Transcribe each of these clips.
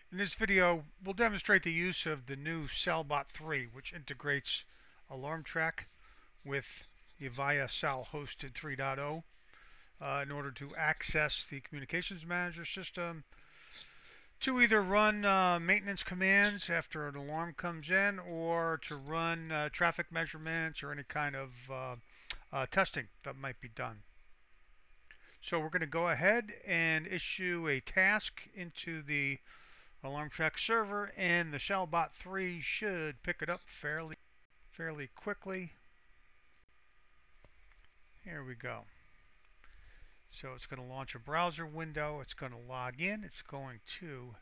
In this video, we'll demonstrate the use of the new SALBOT3, which integrates AlarmTraq with the Avaya SAL hosted 3.0 in order to access the communications manager system to either run maintenance commands after an alarm comes in, or to run traffic measurements or any kind of testing that might be done. So we're going to go ahead and issue a task into the AlarmTraq server, and the SALBOT3 should pick it up fairly quickly. Here we go. So it's going to launch a browser window. It's going to log in. It's going to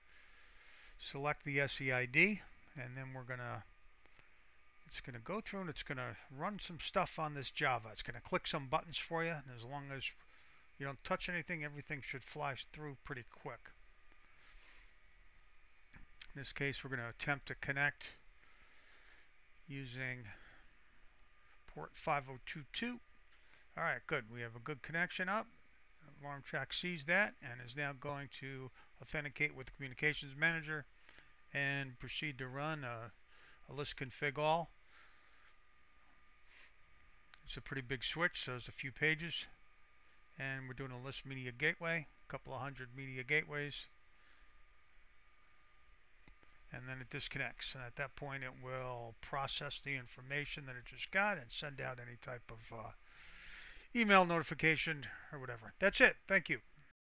select the SEID, and then it's going to go through and it's going to run some stuff on this Java. It's going to click some buttons for you, and as long as you don't touch anything, everything should fly through pretty quick. In this case, we're going to attempt to connect using port 5022. Alright, good. We have a good connection up. AlarmTraq sees that and is now going to authenticate with the communications manager and proceed to run a list config all. It's a pretty big switch, so there's a few pages. And we're doing a list media gateway, a couple of hundred media gateways. And then it disconnects, and at that point it will process the information that it just got and send out any type of email notification or whatever. That's it. Thank you.